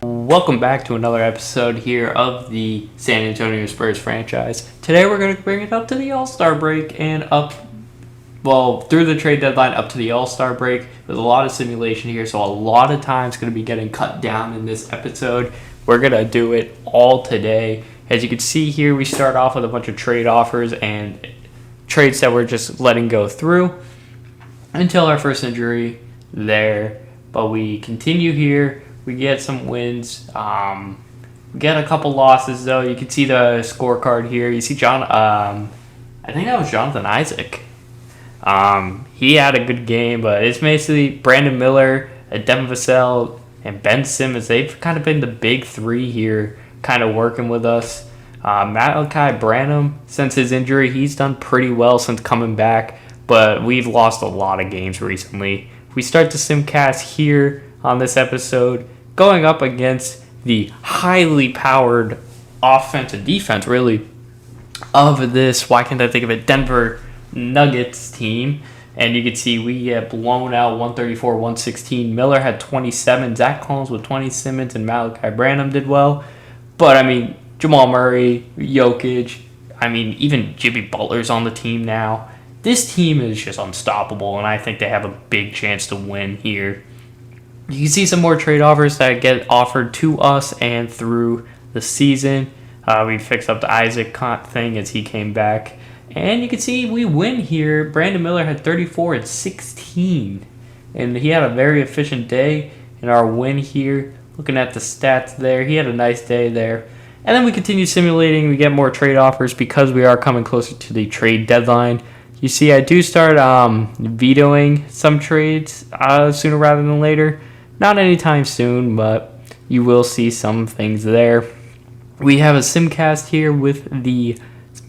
Welcome back to another episode here of the San Antonio Spurs franchise. Today we're going to bring it up to the All-Star break and through the trade deadline up to the All-Star break. There's a lot of simulation here, so a lot of time is going to be getting cut down in this episode. We're going to do it all today. As you can see here, we start off with a bunch of trade offers and trades that we're just letting go through until our first injury there. But we continue here. We get some wins. We get a couple losses, though. You can see the scorecard here. You see I think that was Jonathan Isaac. He had a good game, but it's basically Brandon Miller, Devin Vassell, and Ben Simmons. They've kind of been the big three here, kind of working with us. Malachi Branham, since his injury, he's done pretty well since coming back, but we've lost a lot of games recently. We start the simcast here on this episode, going up against the highly powered offensive defense, really, of this, why can't I think of it, Denver Nuggets team. And you can see we get blown out 134-116. Miller had 27. Zach Collins with 20. Simmons and Malachi Branham did well. But, Jamal Murray, Jokic, even Jimmy Butler's on the team now. This team is just unstoppable, and I think they have a big chance to win here. You can see some more trade offers that get offered to us and through the season. We fixed up the Isaac thing as he came back. And you can see we win here. Brandon Miller had 34 and 16. And he had a very efficient day in our win here. Looking at the stats there, he had a nice day there. And then we continue simulating. We get more trade offers because we are coming closer to the trade deadline. You see, I do start vetoing some trades sooner rather than later. Not anytime soon, but you will see some things there. We have a simcast here with the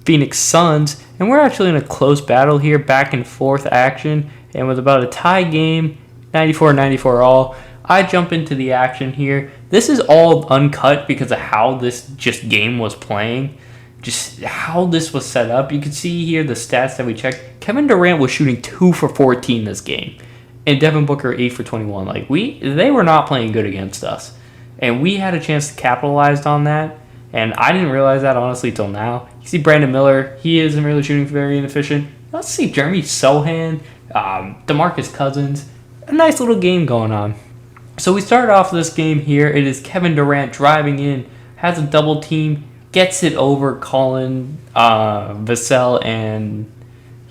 Phoenix Suns, and we're actually in a close battle here, back and forth action, and with about a tie game, 94-94 all. I jump into the action here. This is all uncut because of how this just game was playing, just how this was set up. You can see here the stats that we checked. Kevin Durant was shooting 2 for 14 this game. And Devin Booker 8 for 21. They were not playing good against us, and we had a chance to capitalize on that. And I didn't realize that honestly till now. You see Brandon Miller, he isn't really shooting very inefficient. Let's see Jeremy Sohan, DeMarcus Cousins, a nice little game going on. So we start off this game here. It is Kevin Durant driving in, has a double team, gets it over Vassell and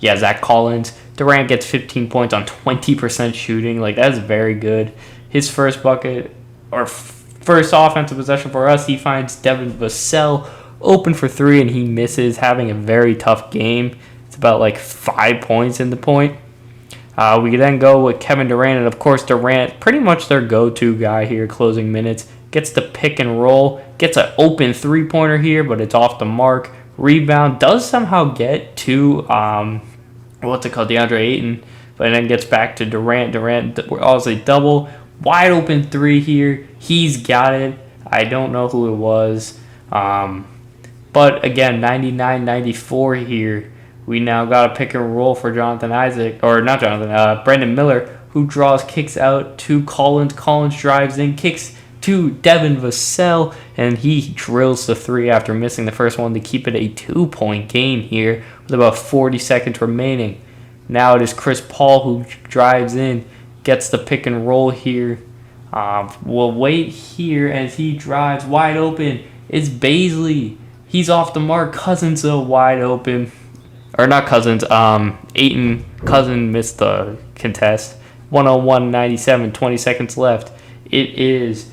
Zach Collins. Durant gets 15 points on 20% shooting. That's very good. His first bucket, or first offensive possession for us, he finds Devin Vassell open for three, and he misses, having a very tough game. It's about 5 points in the point. We then go with Kevin Durant, and of course Durant, pretty much their go-to guy here, closing minutes. Gets the pick and roll, gets an open three-pointer here, but it's off the mark. Rebound, does somehow get to DeAndre Ayton, but then gets back to Durant. Durant, obviously double, wide open three here. He's got it. I don't know who it was. But again, 99-94 here. We now got a pick and roll for Brandon Miller, who kicks out to Collins. Collins drives in, kicks to Devin Vassell, and he drills the three after missing the first one to keep it a 2-point game here with about 40 seconds remaining. Now it is Chris Paul who drives in, gets the pick and roll here. We'll wait here as he drives wide open. It's Baisley. He's off the mark. Cousins wide open. Or not Cousins. Ayton. Cousins missed the contest. 101-97. 20 seconds left. It is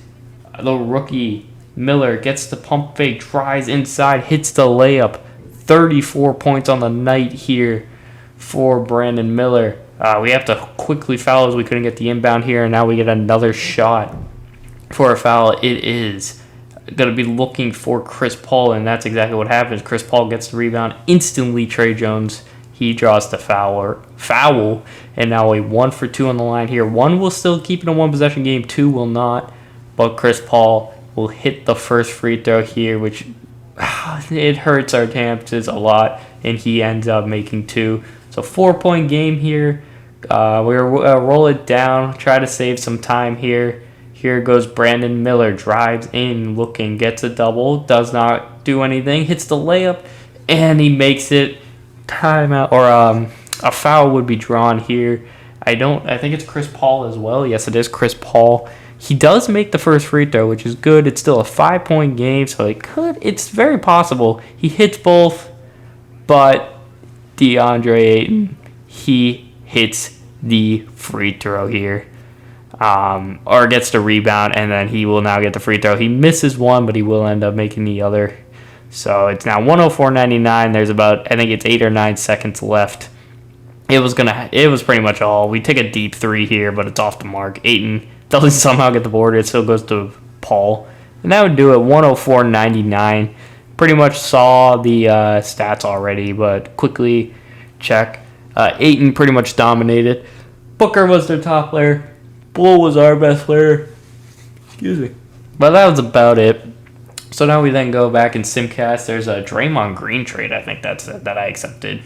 the rookie Miller gets the pump fake, drives inside, hits the layup. 34 points on the night here for Brandon Miller. We have to quickly foul as we couldn't get the inbound here, and now we get another shot for a foul. It is going to be looking for Chris Paul, and that's exactly what happens. Chris Paul gets the rebound. Instantly, Trey Jones, he draws the foul, and now a 1 for 2 on the line here. One will still keep it a one-possession game, two will not, but Chris Paul will hit the first free throw here, which it hurts our chances a lot, and he ends up making two. So 4-point game here. We're roll it down, try to save some time here. Here goes Brandon Miller, drives in, looking, gets a double, does not do anything, hits the layup, and he makes it. Timeout, or a foul would be drawn here. I think it's Chris Paul as well. Yes, it is Chris Paul. He does make the first free throw, which is good. It's still a 5-point game, so it's very possible he hits both, but DeAndre Ayton, he hits the free throw here. Or gets the rebound, and then he will now get the free throw. He misses one, but he will end up making the other. So it's now 104.99. There's about, I think it's 8 or 9 seconds left. It was pretty much all. We take a deep three here, but it's off the mark. Ayton doesn't somehow get the board. It still goes to Paul. And that would do it, 104.99. Pretty much saw the stats already, but quickly check. Ayton pretty much dominated. Booker was their top player. Bull was our best player. Excuse me. But that was about it. So now we then go back in Simcast. There's a Draymond Green trade. I think that I accepted.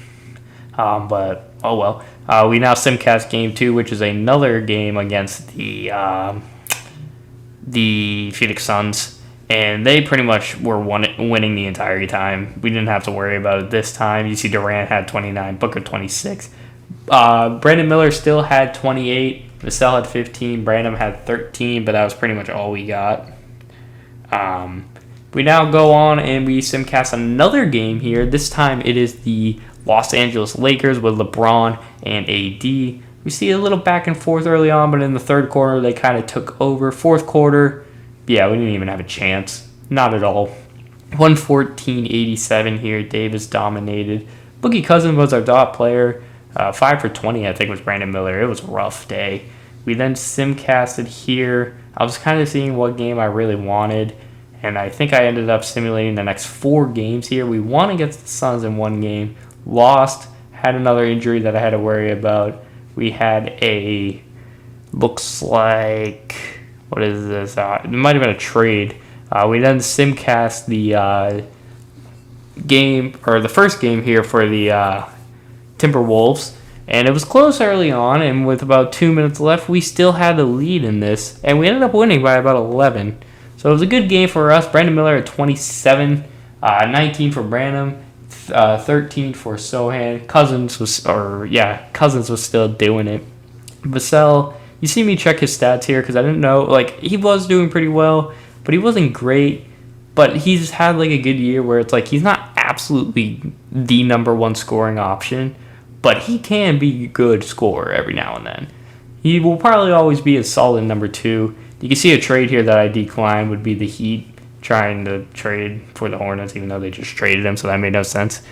But oh well. We now Simcast game 2, which is another game against the Phoenix Suns, and they pretty much were winning the entire time. We didn't have to worry about it this time. You see Durant had 29, Booker 26. Brandon Miller still had 28. Vassell had 15. Brandon had 13, but that was pretty much all we got. We now go on and we simcast another game here. This time it is the Los Angeles Lakers with LeBron and AD. We see a little back and forth early on, but in the third quarter they kind of took over. Fourth quarter, yeah, we didn't even have a chance. Not at all. 114-87 here. Davis dominated. Boogie Cousins was our dot player. 5 for 20, I think, was Brandon Miller. It was a rough day. We then simcasted here. I was kind of seeing what game I really wanted, and I think I ended up simulating the next 4 games here. We won against the Suns in one game, lost, had another injury that I had to worry about. We had looks like, what is this? It might have been a trade. We then simcast the game, or the first game here for the Timberwolves, and it was close early on, and with about 2 minutes left, we still had a lead in this, and we ended up winning by about 11. So it was a good game for us. Brandon Miller at 27, 19 for Branham, 13 for Sohan. Cousins was still doing it. Vassell, you see me check his stats here because I didn't know, he was doing pretty well, but he wasn't great. But he's had a good year where it's he's not absolutely the number one scoring option, but he can be a good scorer every now and then. He will probably always be a solid number 2. You can see a trade here that I declined would be the Heat trying to trade for the Hornets, even though they just traded him, so that made no sense.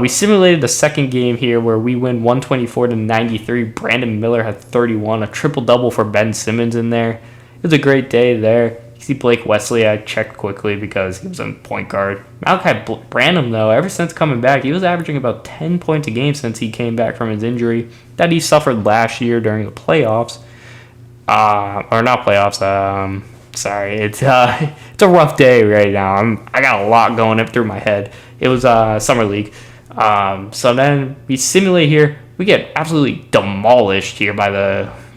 We simulated the second game here where we win 124-93. Brandon Miller had 31, a triple-double for Ben Simmons in there. It was a great day there. You see Blake Wesley, I checked quickly because he was a point guard. Malachi Branham, though, ever since coming back, he was averaging about 10 points a game since he came back from his injury that he suffered last year during the playoffs. Or not playoffs, sorry. It's a rough day right now. I got a lot going up through my head. It was Summer League. So then we simulate here. We get absolutely demolished here by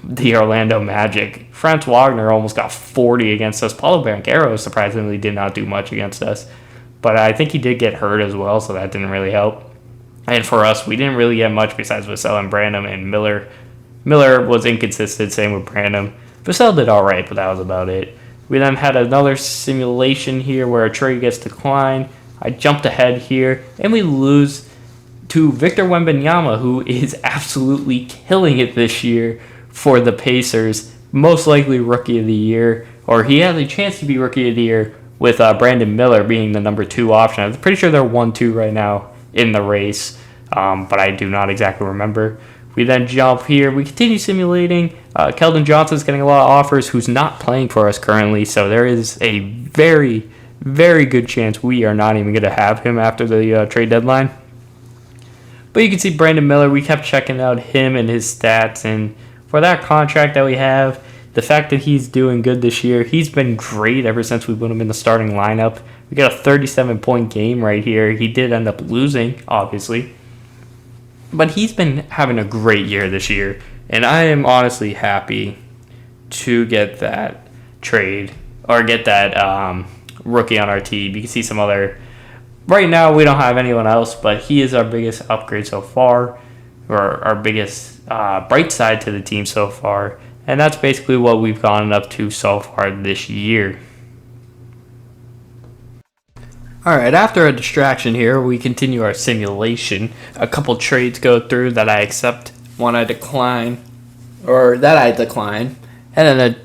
the Orlando Magic. Franz Wagner almost got 40 against us. Paulo Banchero surprisingly did not do much against us. But I think he did get hurt as well, so that didn't really help. And for us, we didn't really get much besides Vassell and Branham and Miller. Miller was inconsistent, same with Branham. Vassell did all right, but that was about it. We then had another simulation here where a trade gets declined. I jumped ahead here, and we lose to Victor Wembanyama, who is absolutely killing it this year for the Pacers. Most likely Rookie of the Year, or he has a chance to be Rookie of the Year with Brandon Miller being the number 2 option. I'm pretty sure they're 1-2 right now in the race, but I do not exactly remember. We then jump here. We continue simulating. Keldon Johnson's getting a lot of offers who's not playing for us currently, so there is a very, very good chance we are not even going to have him after the trade deadline. But you can see Brandon Miller. We kept checking out him and his stats, and for that contract that we have, the fact that he's doing good this year, he's been great ever since we put him in the starting lineup. We got a 37-point game right here. He did end up losing, obviously. But he's been having a great year this year, and I am honestly happy to get that trade or get that rookie on our team. You can see some other. Right now, we don't have anyone else, but he is our biggest upgrade so far, or our biggest bright side to the team so far. And that's basically what we've gone up to so far this year. Alright, after a distraction here, we continue our simulation. A couple trades go through that I accept, one I decline, and then a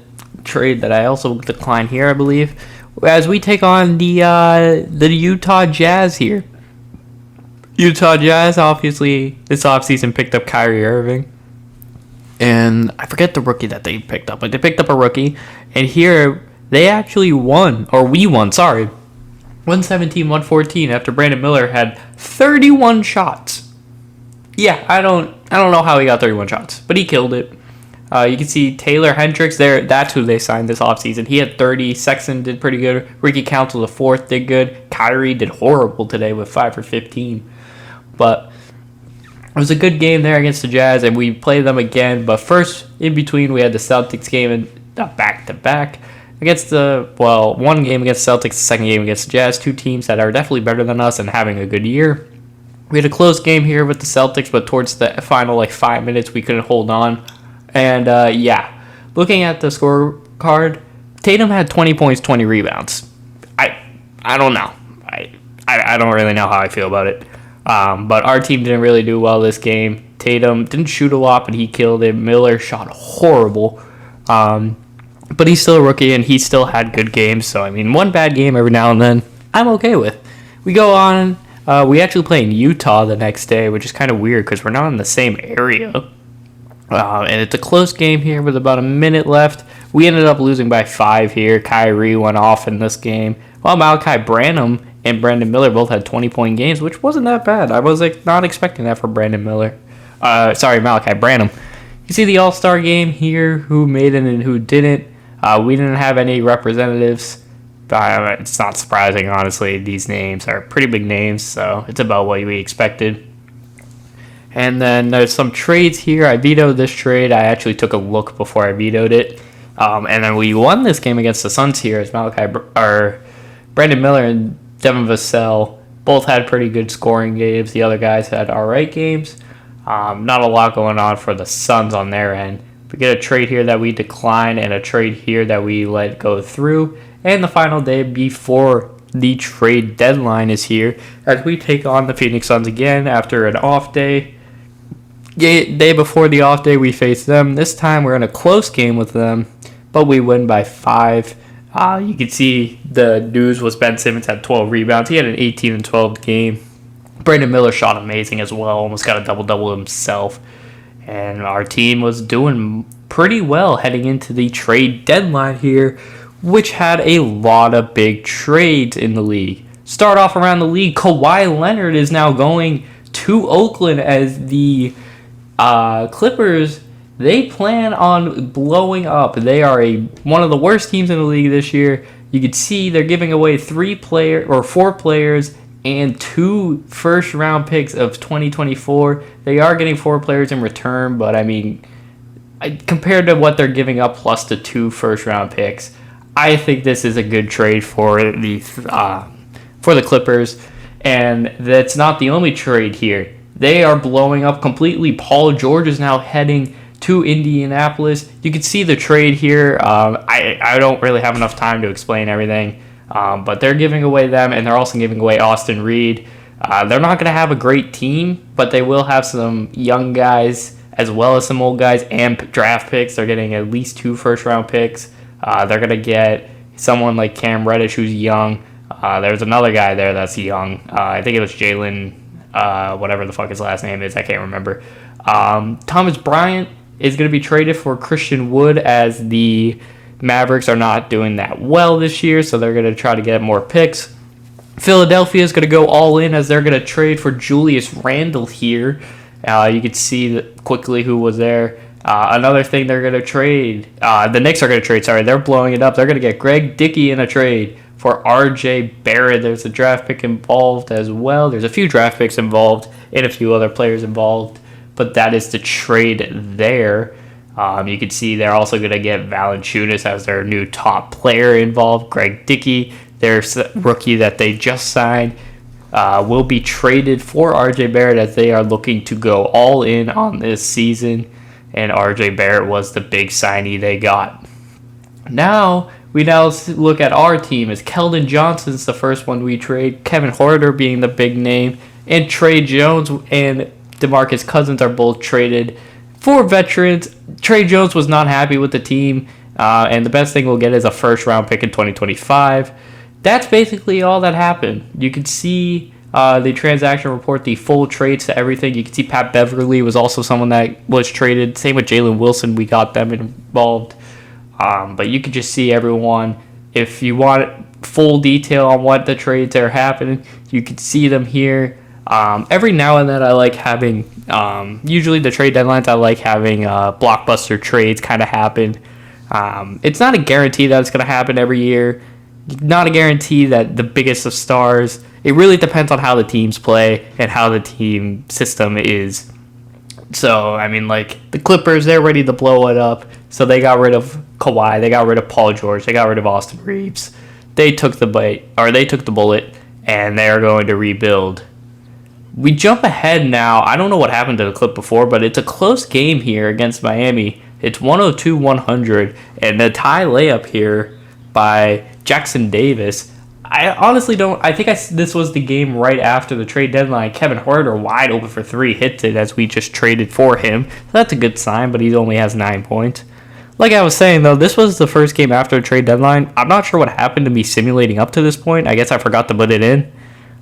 trade that I also decline here, I believe, as we take on the Utah Jazz here. Utah Jazz, obviously, this offseason picked up Kyrie Irving. And I forget the rookie that they picked up. But they picked up a rookie. And here, they actually won. Or we won, sorry. 117-114 after Brandon Miller had 31 shots. Yeah, I don't know how he got 31 shots. But he killed it. You can see Taylor Hendricks there. That's who they signed this offseason. He had 30. Sexton did pretty good. Ricky Council, the fourth, did good. Kyrie did horrible today with 5 for 15. But it was a good game there against the Jazz, and we played them again. But first, in between, we had the Celtics game and back-to-back against one game against the Celtics, the second game against the Jazz. Two teams that are definitely better than us and having a good year. We had a close game here with the Celtics, but towards the final 5 minutes, we couldn't hold on. And, looking at the scorecard, Tatum had 20 points, 20 rebounds. I don't know. I don't really know how I feel about it. But our team didn't really do well this game. Tatum didn't shoot a lot, but he killed it. Miller shot horrible. But he's still a rookie, and he still had good games. So, one bad game every now and then, I'm okay with. We go on. We actually play in Utah the next day, which is kind of weird because we're not in the same area. And it's a close game here with about a minute left. We ended up losing by 5 here. Kyrie went off in this game, while Malachi Branham and Brandon Miller both had 20-point games, which wasn't that bad. I was not expecting that for Malachi Branham. You see the All-Star game here, who made it and who didn't. We didn't have any representatives. It's not surprising, honestly. These names are pretty big names, so it's about what we expected. And then there's some trades here. I vetoed this trade. I actually took a look before I vetoed it. And then we won this game against the Suns here as Brandon Miller and Devin Vassell both had pretty good scoring games. The other guys had all right games. Not a lot going on for the Suns on their end. We get a trade here that we decline and a trade here that we let go through. And the final day before the trade deadline is here as we take on the Phoenix Suns again after an off day. Day before the off day, we face them. This time, we're in a close game with them, but we win by 5. You can see the news was Ben Simmons had 12 rebounds. He had an 18 and 12 game. Brandon Miller shot amazing as well. Almost got a double-double himself. And our team was doing pretty well heading into the trade deadline here, which had a lot of big trades in the league. Start off around the league, Kawhi Leonard is now going to Oakland as the Clippers, they plan on blowing up. They are one of the worst teams in the league this year. You can see they're giving away 4 players and 2 first-round picks of 2024. They are getting 4 players in return, but compared to what they're giving up plus the 2 first-round picks, I think this is a good trade for the Clippers. And that's not the only trade here. They are blowing up completely. Paul George is now heading to Indianapolis. You can see the trade here. I don't really have enough time to explain everything, but they're giving away them, and they're also giving away Austin Reed. They're not going to have a great team, but they will have some young guys as well as some old guys and draft picks. They're getting at least 2 first-round picks. They're going to get someone like Cam Reddish, who's young. There's another guy there that's young. I think it was Jalen, whatever the fuck his last name is. I can't remember. Thomas Bryant is going to be traded for Christian Wood as the Mavericks are not doing that well this year, so they're going to try to get more picks. Philadelphia is going to go all in as they're going to trade for Julius Randle here. You can see quickly who was there. Another thing they're going to trade, the Knicks are going to trade, they're blowing it up. They're going to get Greg Dickey in a trade for R.J. Barrett. There's a draft pick involved as well. There's a few draft picks involved and a few other players involved, but that is the trade there. You can see they're also going to get Valanciunas as their new top player involved. Greg Dickey, their rookie that they just signed, will be traded for RJ Barrett as they are looking to go all in on this season. And RJ Barrett was the big signee they got. Now look at our team as Keldon Johnson's the first one we trade. Kevin Huerter being the big name. And Trey Jones and DeMarcus Cousins are both traded for veterans. Trey Jones was not happy with the team, and the best thing we'll get is a first-round pick in 2025. That's basically all that happened. You could see the transaction report, the full trades to everything. You can see Pat Beverly was also someone that was traded. Same with Jalen Wilson. We got them involved. But you could just see everyone. If you want full detail on what the trades are happening, you could see them here. Every now and then I like having, usually the trade deadlines, I like having blockbuster trades kind of happen. It's not a guarantee that it's going to happen every year. Not a guarantee that the biggest of stars. It really depends on how the teams play and how the team system is. So, I mean, like, the Clippers, they're ready to blow it up. So they got rid of Kawhi. They got rid of Paul George. They got rid of Austin Reeves. They took the bullet, and they are going to rebuild. We jump ahead now. I don't know what happened to the clip before, but it's a close game here against Miami. It's 102-100, and the tie layup here by Jackson Davis. I honestly don't. I think this was the game right after the trade deadline. Kevin Huerter wide open for three hits it as we just traded for him. So that's a good sign, but he only has 9 points. Like I was saying, though, this was the first game after the trade deadline. I'm not sure what happened to me simulating up to this point. I guess I forgot to put it in,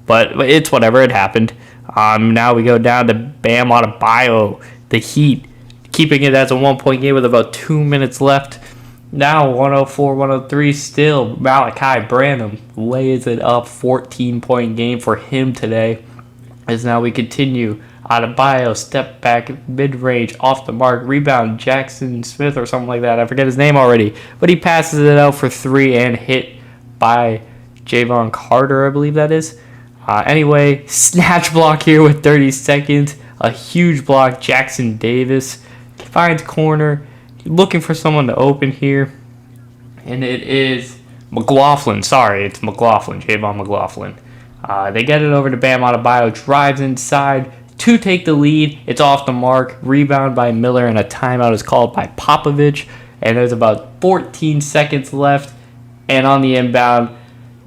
but it's whatever. It happened. Now we go down to Bam Adebayo, the Heat, keeping it as a 1-point game with about 2 minutes left. Now 104-103 still. Malachi Branham lays it up. 14-point game for him today. As now we continue. Adebayo, step back, mid-range, off the mark, rebound, Jackson Smith or something like that. I forget his name already. But he passes it out for three and hit by Javon Carter, I believe that is. Anyway, snatch block here with 30 seconds. A huge block. Jackson Davis finds corner. Looking for someone to open here. And it is McLaughlin. Sorry, it's McLaughlin. Javon McLaughlin. They get it over to Bam Adebayo. Drives inside to take the lead. It's off the mark. Rebound by Miller, and a timeout is called by Popovich. And there's about 14 seconds left. And on the inbound,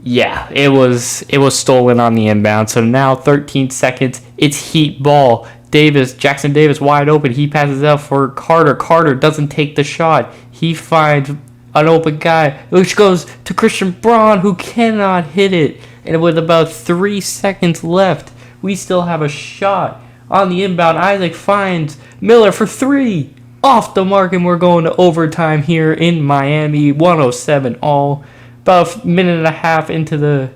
yeah, it was stolen on the inbound. So now 13 seconds. It's Heat ball. Jackson Davis wide open. He passes out for Carter. Carter doesn't take the shot. He finds an open guy, which goes to Christian Braun, who cannot hit it. And with about 3 seconds left, we still have a shot. On the inbound, Isaac finds Miller for three. Off the mark, and we're going to overtime here in Miami. 107 all. About a minute and a half into the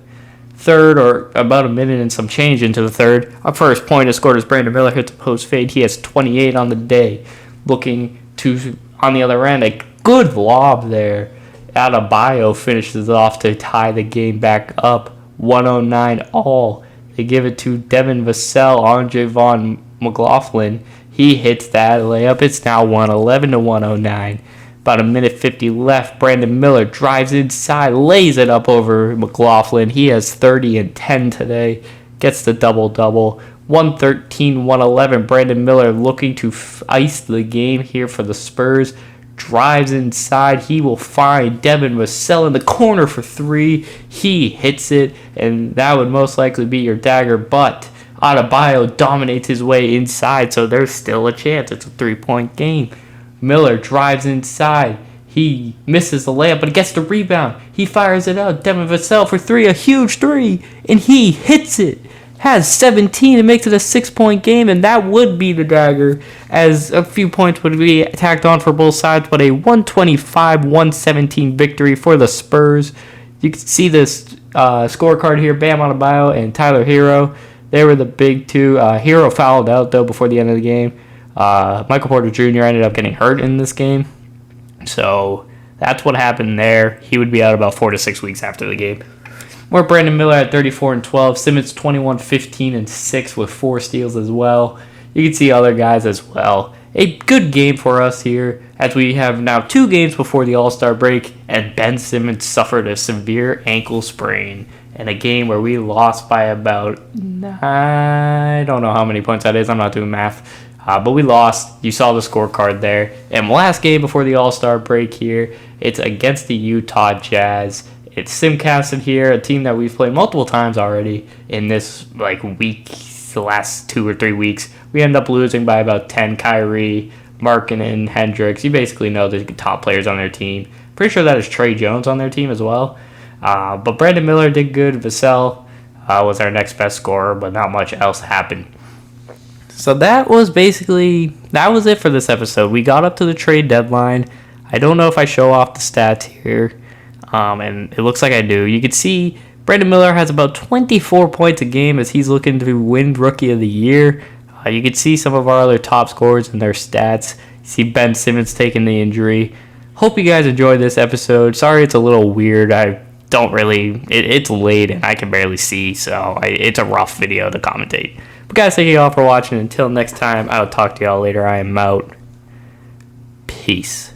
third, or about a minute and some change into the third. Our first point is scored as Brandon Miller hits a post fade. He has 28 on the day. Looking to, on the other end, a good lob there. Adebayo finishes off to tie the game back up. 109 all. They give it to Devin Vassell on Javon McLaughlin. He hits that layup. It's now 111-109. About a minute 50 left. Brandon Miller drives inside, lays it up over McLaughlin. He has 30 and 10 today. Gets the double-double. 113-111. Brandon Miller looking to ice the game here for the Spurs. Drives inside. He will find Devin Vassell in the corner for three. He hits it, and that would most likely be your dagger, but Adebayo dominates his way inside, so there's still a chance. It's a 3-point game. Miller drives inside. He misses the layup, but he gets the rebound. He fires it out. Devin Vassell for three, a huge three, and he hits it. Has 17 and makes it a 6-point game, and that would be the dagger, as a few points would be tacked on for both sides, but a 125-117 victory for the Spurs. You can see this scorecard here. Bam Adebayo and Tyler Hero. They were the big two. Hero fouled out, though, before the end of the game. Michael Porter Jr. ended up getting hurt in this game. So that's what happened there. He would be out about 4 to 6 weeks after the game. More Brandon Miller at 34 and 12. Simmons 21, 15 and 6 with 4 steals as well. You can see other guys as well. a good game for us here, as we have now 2 games before the All-Star break, and Ben Simmons suffered a severe ankle sprain in a game where we lost by about, I don't know how many points that is, I'm not doing math, but we lost. You saw the scorecard there. And last game before the All-Star break here, it's against the Utah Jazz. It's Simcast here, a team that we've played multiple times already in this week, the last 2 or 3 weeks. We end up losing by about 10. Kyrie, Markkanen, Hendricks. You basically know the top players on their team. Pretty sure that is Trey Jones on their team as well. But Brandon Miller did good. Vassell was our next best scorer, but not much else happened. So that was it for this episode. We got up to the trade deadline. I don't know if I show off the stats here, and it looks like I do. You can see Brandon Miller has about 24 points a game as he's looking to win Rookie of the Year. You can see some of our other top scorers and their stats. You see Ben Simmons taking the injury. Hope you guys enjoyed this episode. Sorry it's a little weird. It's late and I can barely see, so it's a rough video to commentate. But guys, thank you all for watching. Until next time, I'll talk to y'all later. I am out. Peace.